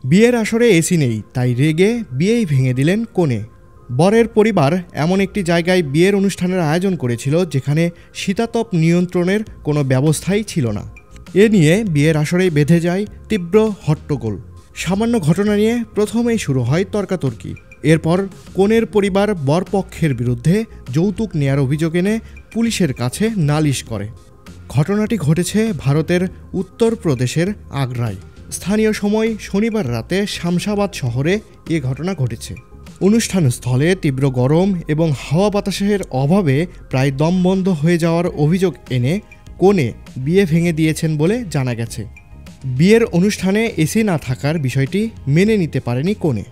বিয়ের আসরে এসি নেই, তাই রেগে বিয়েই ভেঙে দিলেন কনে। বরের পরিবার এমন একটি জায়গায় বিয়ের অনুষ্ঠানের আয়োজন করেছিল যেখানে শীতাতপ নিয়ন্ত্রণের কোনো ব্যবস্থাই ছিল না। এ নিয়ে বিয়ের আসরেই বেঁধে যায় তীব্র হট্টগোল। সামান্য ঘটনা নিয়ে প্রথমেই শুরু হয় তর্কাতর্কি। এরপর কনের পরিবার বরপক্ষের বিরুদ্ধে যৌতুক নেয়ার অভিযোগ এনে পুলিশের কাছে নালিশ করে। ঘটনাটি ঘটেছে ভারতের উত্তরপ্রদেশের আগ্রায়। স্থানীয় সময় শনিবার রাতে শামশাবাদ শহরে এ ঘটনা ঘটেছে। অনুষ্ঠানস্থলে তীব্র গরম এবং হাওয়া বাতাসের অভাবে প্রায় দমবন্ধ হয়ে যাওয়ার অভিযোগ এনে কনে বিয়ে ভেঙে দিয়েছেন বলে জানা গেছে। বিয়ের অনুষ্ঠানে এসি না থাকার বিষয়টি মেনে নিতে পারেনি কনে।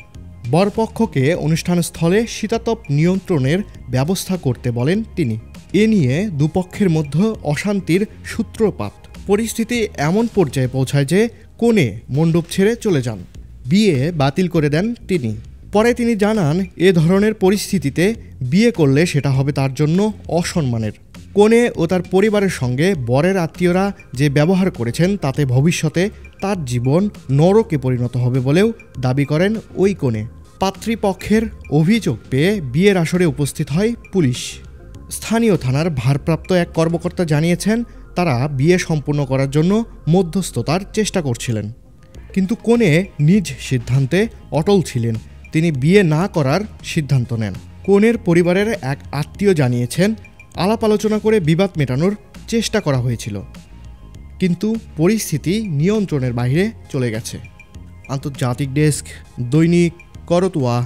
বরপক্ষকে অনুষ্ঠানস্থলে শীতাতপ নিয়ন্ত্রণের ব্যবস্থা করতে বলেন তিনি। এ নিয়ে দুপক্ষের মধ্যে অশান্তির সূত্রপাত। পরিস্থিতি এমন পর্যায়ে পৌঁছায় যে কনে মণ্ডপ ছেড়ে চলে যান। বিয়ে বাতিল করে দেন তিনি। পরে তিনি জানান, এ ধরনের পরিস্থিতিতে বিয়ে করলে সেটা হবে তার জন্য অসম্মানের। কনে ও তার পরিবারের সঙ্গে বরের আত্মীয়রা যে ব্যবহার করেছেন তাতে ভবিষ্যতে তার জীবন নরকে পরিণত হবে বলেও দাবি করেন ওই কনে। পাত্রীপক্ষের অভিযোগ পেয়ে বিয়ের আসরে উপস্থিত হয় পুলিশ। স্থানীয় থানার ভারপ্রাপ্ত এক কর্মকর্তা জানিয়েছেন, তারা বিয়ে সম্পূর্ণ করার জন্য মধ্যস্থতার চেষ্টা করছিলেন। কিন্তু কনে নিজ সিদ্ধান্তে অটল ছিলেন। তিনি বিয়ে না করার সিদ্ধান্ত নেন। কনের পরিবারের এক আত্মীয় জানিয়েছেন, আলাপ আলোচনা করে বিবাদ মেটানোর চেষ্টা করা হয়েছিল, কিন্তু পরিস্থিতি নিয়ন্ত্রণের বাইরে চলে গেছে। আন্তর্জাতিক ডেস্ক, দৈনিক করতোয়া।